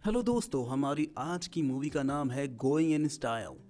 Hello दोस्तों, हमारी आज की मूवी का नाम है गोइंग इन स्टाइल।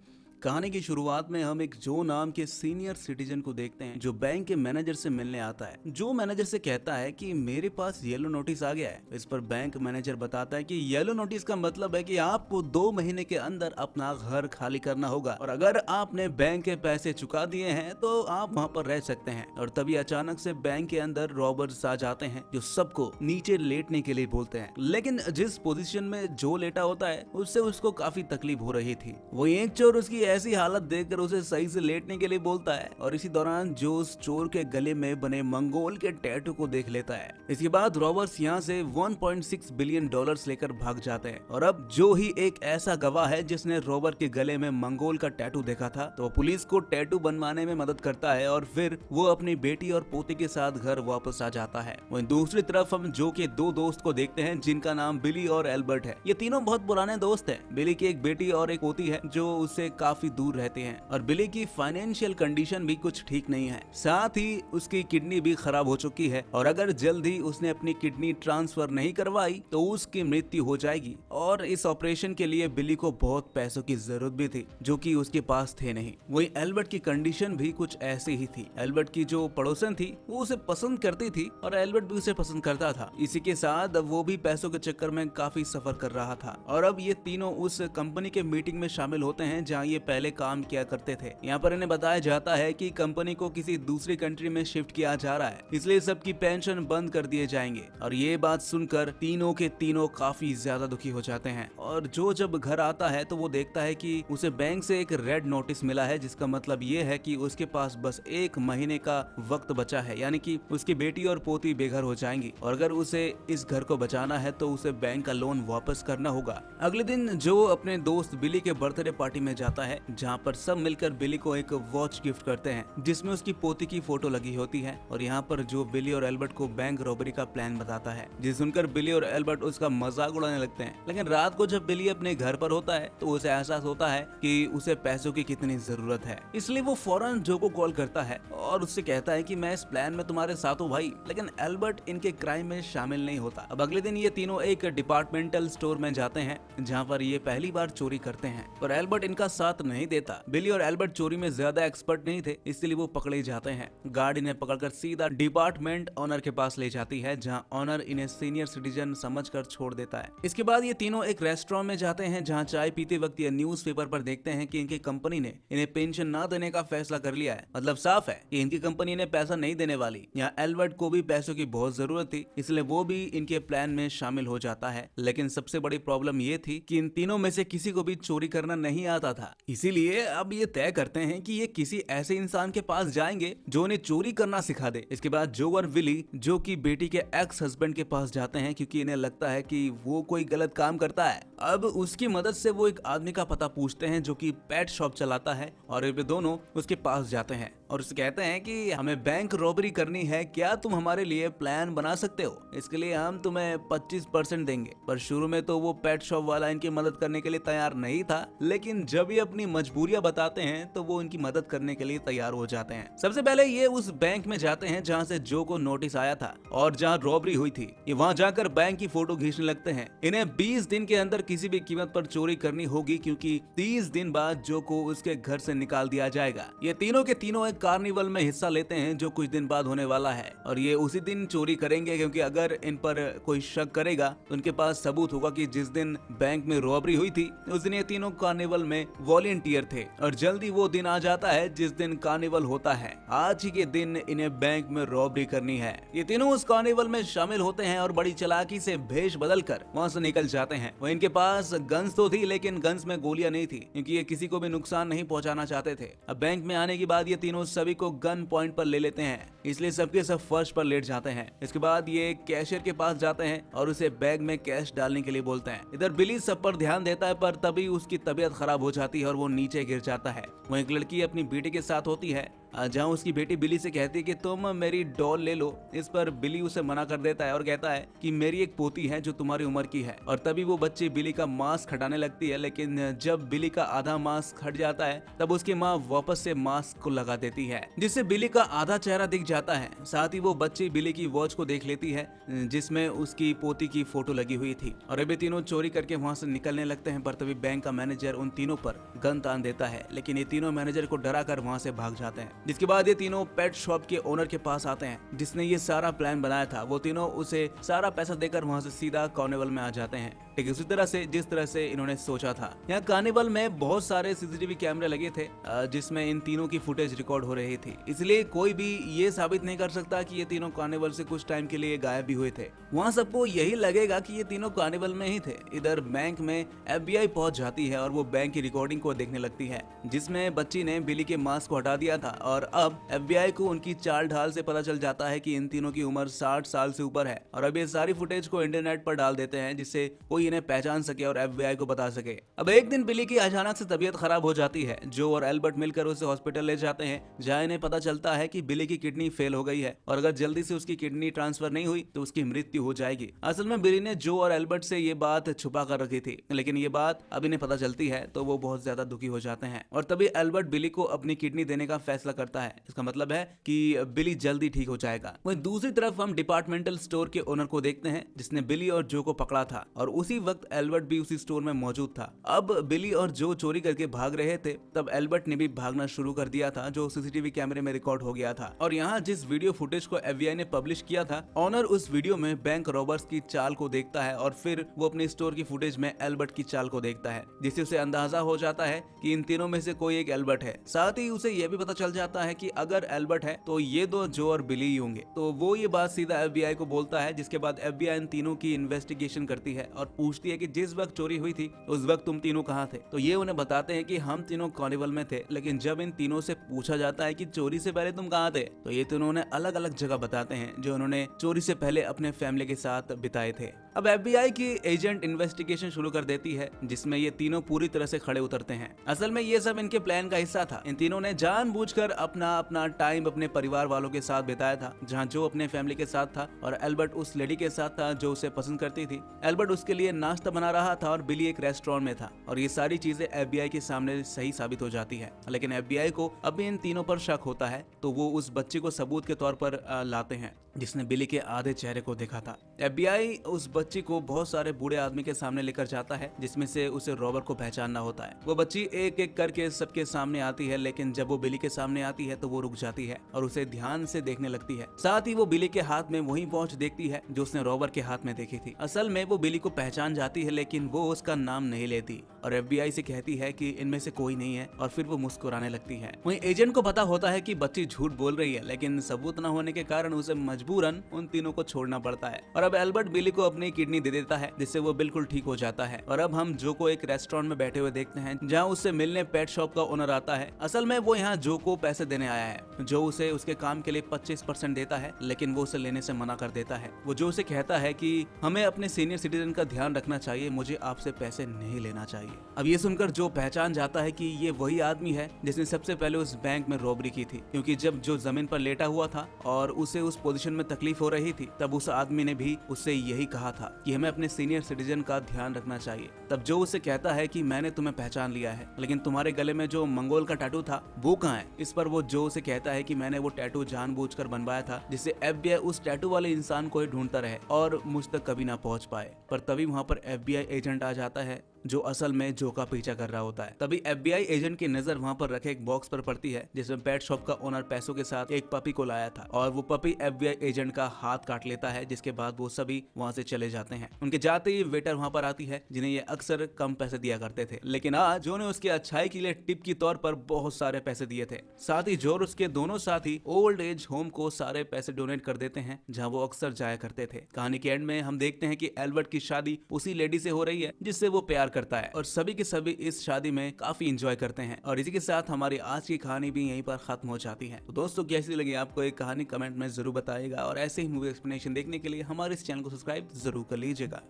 कहानी की शुरुआत में हम एक जो नाम के सीनियर सिटीजन को देखते हैं जो बैंक के मैनेजर से मिलने आता है। जो मैनेजर से कहता है कि मेरे पास येलो नोटिस आ गया है। इस पर बैंक मैनेजर बताता है कि येलो नोटिस का मतलब है कि आपको 2 महीने के अंदर अपना घर खाली करना होगा और अगर आपने बैंक के पैसे चुका दिए हैं तो आप वहाँ पर रह सकते हैं। और तभी अचानक से बैंक के अंदर रॉबर्स आ जाते हैं जो सबको नीचे लेटने के लिए बोलते हैं। लेकिन जिस पोजीशन में जो लेटा होता है उससे उसको काफी तकलीफ हो रही थी। वो एक चोर उसकी ऐसी हालत देखकर उसे सही से लेटने के लिए बोलता है और इसी दौरान जो उस चोर के गले में बने मंगोल के टैटू को देख लेता है। इसके बाद रॉबर्ट्स यहाँ से 1.6 बिलियन डॉलर्स लेकर भाग जाते हैं और अब जो ही एक ऐसा गवाह है जिसने रॉबर्ट के गले में मंगोल का टैटू देखा था तो पुलिस को टैटू बनवाने में मदद करता है और फिर वो अपनी बेटी और पोते के साथ घर वापस आ जाता है। वहीं दूसरी तरफ हम जो के दो दोस्त को देखते हैं जिनका नाम बिली और एल्बर्ट है। ये तीनों बहुत पुराने दोस्त हैं। बिली की एक बेटी और एक पोती है जो उससे काफी दूर रहते हैं और बिली की फाइनेंशियल कंडीशन भी कुछ ठीक नहीं है। साथ ही उसकी किडनी भी खराब हो चुकी है और अगर जल्द ही उसने अपनी किडनी ट्रांसफर नहीं करवाई तो उसकी मृत्यु हो जाएगी। और इस ऑपरेशन के लिए बिली को बहुत पैसों की जरूरत भी थी जो कि उसके पास थे नहीं। वही एल्बर्ट की कंडीशन भी कुछ ऐसी ही थी। एल्बर्ट की जो पड़ोसन थी वो उसे पसंद करती थी और एल्बर्ट भी उसे पसंद करता था। इसी के साथ वो भी पैसों के चक्कर में काफी सफर कर रहा था। और अब ये तीनों उस कंपनी के मीटिंग में शामिल होते हैं जहाँ ये पहले काम किया करते थे। यहाँ पर इन्हें बताया जाता है कि कंपनी को किसी दूसरी कंट्री में शिफ्ट किया जा रहा है, इसलिए सबकी पेंशन बंद कर दिए जाएंगे। और ये बात सुनकर तीनों के तीनों काफी ज्यादा दुखी हो जाते हैं। और जो जब घर आता है तो वो देखता है कि उसे बैंक से एक रेड नोटिस मिला है जिसका मतलब ये है कि उसके पास बस 1 महीने का वक्त बचा है, यानी कि उसकी बेटी और पोती बेघर हो जाएंगी और अगर उसे इस घर को बचाना है तो उसे बैंक का लोन वापस करना होगा। अगले दिन जो अपने दोस्त बिली के बर्थडे पार्टी में जाता है जहाँ पर सब मिलकर बिली को एक वॉच गिफ्ट करते हैं जिसमें उसकी पोती की फोटो लगी होती है। और यहाँ पर जो बिली और एल्बर्ट को बैंक रॉबरी का प्लान बताता है जिसे सुनकर बिली और एल्बर्ट उसका मजाक उड़ाने लगते हैं। लेकिन रात को जब बिली अपने घर पर होता है तो उसे एहसास होता है कि उसे पैसों की कितनी जरूरत है, इसलिए वो फौरन जो को कॉल करता है और उससे कहता है कि मैं इस प्लान में तुम्हारे साथ हूँ भाई। लेकिन एल्बर्ट इनके क्राइम में शामिल नहीं होता। अब अगले दिन ये तीनों एक डिपार्टमेंटल स्टोर में जाते हैं जहाँ पर ये पहली बार चोरी करते हैं और एल्बर्ट इनका साथ नहीं देता। बिली और एल्बर्ट चोरी में ज्यादा एक्सपर्ट नहीं थे इसलिए वो पकड़े जाते हैं। गार्ड इन्हें पकड़कर सीधा डिपार्टमेंट ऑनर के पास ले जाती है जहां ऑनर इन्हें सीनियर सिटीजन समझकर छोड़ देता है। इसके बाद ये तीनों एक रेस्टोरेंट में जाते हैं जहां चाय पीते वक्त ये न्यूज़पेपर पर देखते हैं कि इनकी कंपनी ने इन्हें पेंशन ना देने का फैसला कर लिया है। मतलब साफ है कि इनकी कंपनी इन्हें पैसा नहीं देने वाली। यहाँ एल्बर्ट को भी पैसों की बहुत जरूरत थी इसलिए वो भी इनके प्लान में शामिल हो जाता है। लेकिन सबसे बड़ी प्रॉब्लम ये थी कि इन तीनों में से किसी को भी चोरी करना नहीं आता था, इसीलिए अब ये तय करते हैं कि ये किसी ऐसे इंसान के पास जाएंगे जो उन्हें चोरी करना सिखा दे। इसके बाद जो और विली जो कि बेटी के एक्स हस्बैंड के पास जाते हैं क्योंकि इन्हें लगता है कि वो कोई गलत काम करता है। अब उसकी मदद से वो एक आदमी का पता पूछते हैं जो कि पेट शॉप चलाता है और वे दोनों उसके पास जाते हैं और उससे कहते हैं कि हमें बैंक रॉबरी करनी है, क्या तुम हमारे लिए प्लान बना सकते हो? इसके लिए हम तुम्हें 25% देंगे। पर शुरू में तो वो पेट शॉप वाला इनकी मदद करने के लिए तैयार नहीं था, लेकिन जब ये अपनी मजबूरियां बताते हैं तो वो इनकी मदद करने के लिए तैयार हो जाते हैं। सबसे पहले ये उस बैंक में जाते हैं जहाँ से जो को नोटिस आया था और जहाँ रॉबरी हुई थी। ये वहाँ जाकर बैंक की फोटो खींचने लगते हैं। इन्हें 20 दिन के अंदर किसी भी कीमत पर चोरी करनी होगी क्योंकि 30 दिन बाद जो को उसके घर से निकाल दिया जाएगा। ये तीनों के तीनों एक कार्निवल में हिस्सा लेते हैं जो कुछ दिन बाद होने वाला है और ये उसी दिन चोरी करेंगे क्योंकि अगर इन पर कोई शक करेगा तो उनके पास सबूत होगा कि जिस दिन बैंक में रॉबरी हुई थी उस दिन ये तीनों कार्निवल में वॉलंटियर थे। और जल्दी वो दिन आ जाता है जिस दिन कार्निवल होता है। आज ही के दिन इन्हें बैंक में रॉबरी करनी है। ये तीनों उस कार्निवल में शामिल होते हैं और बड़ी चालाकी से भेष बदलकर वहाँ से निकल जाते हैं। वो इनके पास गन्स तो थी लेकिन गन्स में गोलियां नहीं थी क्योंकि ये किसी को भी नुकसान नहीं पहुंचाना चाहते थे। अब बैंक में आने के बाद ये तीनों सभी को गन पॉइंट पर ले लेते हैं, इसलिए सबके सब फर्श पर लेट जाते हैं। इसके बाद ये कैशियर के पास जाते हैं और उसे बैग में कैश डालने के लिए बोलते हैं। इधर बिली सब पर ध्यान देता है पर तभी उसकी तबीयत खराब हो जाती है और वो नीचे गिर जाता है। वो एक लड़की अपनी बेटी के साथ होती है जहाँ उसकी बेटी बिली से कहती है कि तुम मेरी डॉल ले लो। इस पर बिली उसे मना कर देता है और कहता है कि मेरी एक पोती है जो तुम्हारी उम्र की है। और तभी वो बच्ची बिली का मास्क हटाने लगती है, लेकिन जब बिली का आधा मास्क हट जाता है तब उसकी माँ वापस से मास्क को लगा देती है जिससे बिली का आधा चेहरा दिख जाता है। साथ ही वो बच्ची बिली की वॉच को देख लेती है जिसमें उसकी पोती की फोटो लगी हुई थी और अभी तीनों चोरी करके वहां से निकलने लगते हैं। पर तभी बैंक का मैनेजर उन तीनों पर गन तान देता है, लेकिन ये तीनों मैनेजर को डरा कर वहां से भाग जाते हैं। जिसके बाद ये तीनों पेट शॉप के ओनर के पास आते हैं जिसने ये सारा प्लान बनाया था। वो तीनों उसे सारा पैसा देकर वहां से सीधा कार्निवल में आ जाते हैं, ठीक उसी तरह से जिस तरह से इन्होंने सोचा था। यहाँ कार्निवल में बहुत सारे सीसीटीवी कैमरे लगे थे जिसमें इन तीनों की फुटेज रिकॉर्ड हो रही थी, इसलिए कोई भी ये साबित नहीं कर सकता कि ये तीनों कार्निवल से कुछ टाइम के लिए गायब भी हुए थे। वहाँ सबको यही लगेगा कि ये तीनों कार्निवल में ही थे। इधर बैंक में FBI पहुंच जाती है और वो बैंक की रिकॉर्डिंग को देखने लगती है जिसमें बच्ची ने बिली के मास्क को हटा दिया था और अब FBI को उनकी चाल ढाल से पता चल जाता है कि इन तीनों की उम्र 60 साल से ऊपर है और अब ये सारी फुटेज को इंटरनेट पर डाल देते हैं जिससे कोई इन्हें पहचान सके और FBI को बता सके। अब एक दिन बिली की अचानक से तबीयत खराब हो जाती है। जो और एल्बर्ट मिलकर उसे हॉस्पिटल ले जाते हैं जहाँ इन्हें पता चलता है कि बिली की किडनी फेल हो गई है और अगर जल्दी से उसकी किडनी ट्रांसफर नहीं हुई तो उसकी मृत्यु हो जाएगी। असल में बिली ने जो और एल्बर्ट से ये बात छुपा कर रखी थी, लेकिन ये बात अब इन्हें पता चलती है तो वो बहुत ज्यादा दुखी हो जाते हैं और तभी एल्बर्ट बिली को अपनी किडनी देने का फैसला करता है। इसका मतलब है कि बिली जल्दी ठीक हो जाएगा। वहीं दूसरी तरफ हम डिपार्टमेंटल स्टोर के ओनर को देखते हैं जिसने बिली और जो को पकड़ा था और उसी वक्त एल्बर्ट भी उसी स्टोर में मौजूद था। अब बिली और जो चोरी करके भाग रहे थे तब एल्बर्ट ने भी भागना शुरू कर दिया था जो सीसीटीवी कैमरे में रिकॉर्ड हो गया था। और यहाँ जिस वीडियो फुटेज को FBI ने पब्लिश किया था, ऑनर उस वीडियो में बैंक रॉबर्स की चाल को देखता है और फिर वो अपने स्टोर की फुटेज में एल्बर्ट की चाल को देखता है जिससे उसे अंदाजा हो जाता है कि इन तीनों में से कोई एक एल्बर्ट है। साथ ही उसे यह भी पता चल जाता है कि अगर एल्बर्ट है तो ये दो जो और बिली ही होंगे। तो वो ये बात सीधा FBI को बोलता है जिसके बाद FBI इन तीनों की इन्वेस्टिगेशन करती है और पूछती है कि जिस वक्त चोरी हुई थी उस वक्त तुम तीनों कहाँ थे। तो ये उन्हें बताते हैं कि हम तीनों कार्निवल में थे, लेकिन जब इन तीनों से पूछा जाता है कि चोरी से पहले तुम कहाँ थे तो ये तीनों ने अलग अलग जगह बताते हैं जो उन्होंने चोरी से पहले अपने फैमिली के साथ बिताए थे। अब FBI की एजेंट इन्वेस्टिगेशन शुरू कर देती है जिसमें ये तीनों पूरी तरह से खड़े उतरते हैं। असल में ये सब इनके प्लान का हिस्सा था। इन तीनों ने जानबूझकर अपना टाइम अपने परिवार वालों के साथ बिताया था, जहां जो अपने फैमिली के साथ था और एल्बर्ट उस लेडी के साथ था जो उसे पसंद करती थी। एल्बर्ट उसके लिए नाश्ता बना रहा था और बिली एक रेस्टोरेंट में था और ये सारी चीजें FBI के सामने सही साबित हो जाती है। लेकिन FBI को अभी इन तीनों पर शक होता है तो वो उस बच्चे को सबूत के तौर पर लाते हैं जिसने बिली के आधे चेहरे को देखा था। FBI उस बच्ची को बहुत सारे बूढ़े आदमी के सामने लेकर जाता है जिसमें से उसे रॉबर को पहचानना होता है। वो बच्ची एक एक करके सबके सामने आती है, लेकिन जब वो बिली के सामने आती है तो वो रुक जाती है और उसे ध्यान से देखने लगती है। साथ ही वो बिली के हाथ में वही वॉच देखती है जो उसने रॉबर के हाथ में देखी थी। असल में वो बिली को पहचान जाती है लेकिन वो उसका नाम नहीं लेती और FBI से कहती है कि इनमें से कोई नहीं है और फिर वो मुस्कुराने लगती है। वहीं एजेंट को पता होता है कि बच्ची झूठ बोल रही है, लेकिन सबूत न होने के कारण उसे मजबूरन उन तीनों को छोड़ना पड़ता है और अब एल्बर्ट बिली को अपनी किडनी दे देता है जिससे वो बिल्कुल ठीक हो जाता है। और अब हम जो को एक रेस्टोरेंट में बैठे हुए देखते हैं जहां उससे मिलने पेट शॉप का ओनर आता है। असल में वो यहाँ जो को पैसे देने आया है जो उसे उसके काम के लिए 25% देता है, लेकिन वो उसे लेने से मना कर देता है। वो जो उसे कहता है कि हमें अपने सीनियर सिटीजन का ध्यान रखना चाहिए, मुझे आपसे पैसे नहीं लेना चाहिए। अब ये सुनकर जो पहचान जाता है कि ये वही आदमी है जिसने सबसे पहले उस बैंक में रॉबरी की थी, क्योंकि जब जो जमीन पर लेटा हुआ था और उसे उस पोजीशन में तकलीफ हो रही थी तब उस आदमी ने भी उससे यही कहा था कि हमें अपने सीनियर सिटीजन का ध्यान रखना चाहिए। तब जो उसे कहता है कि मैंने तुम्हें पहचान लिया है, लेकिन तुम्हारे गले में जो मंगोल का टैटू था वो कहाँ है। इस पर वो जो उसे कहता है कि मैंने वो टैटू जानबूझकर बनवाया था जिससे FBI उस टैटू वाले इंसान को ही ढूंढता रहे और मुझ तक कभी ना पहुंच पाए। पर तभी वहाँ पर FBI एजेंट आ जाता है जो असल में जो का पीछा कर रहा होता है। तभी FBI एजेंट की नजर वहाँ पर रखे एक बॉक्स पर पड़ती है जिसमें पेट शॉप का ओनर पैसों के साथ एक पपी को लाया था और वो पपी FBI एजेंट का हाथ काट लेता है, जिसके बाद वो सभी वहाँ से चले जाते हैं। उनके जाते ही वेटर वहाँ पर आती है जिन्हें ये अक्सर कम पैसे दिया करते थे, लेकिन आज जो ने उसकी अच्छाई के लिए टिप के तौर पर बहुत सारे पैसे दिए थे। साथ ही जो और उसके दोनों साथी ओल्ड एज होम को सारे पैसे डोनेट कर देते हैं जहाँ वो अक्सर जाया करते थे। कहानी के एंड में हम देखते हैं कि एल्बर्ट की शादी उसी लेडी से हो रही है जिससे वो प्यार करता है और सभी के सभी इस शादी में काफी एंजॉय करते हैं। और इसी के साथ हमारी आज की कहानी भी यहीं पर खत्म हो जाती है। तो दोस्तों कैसी लगी आपको एक कहानी कमेंट में जरूर बताइएगा और ऐसे ही मूवी एक्सप्लेनेशन देखने के लिए हमारे इस चैनल को सब्सक्राइब जरूर कर लीजिएगा।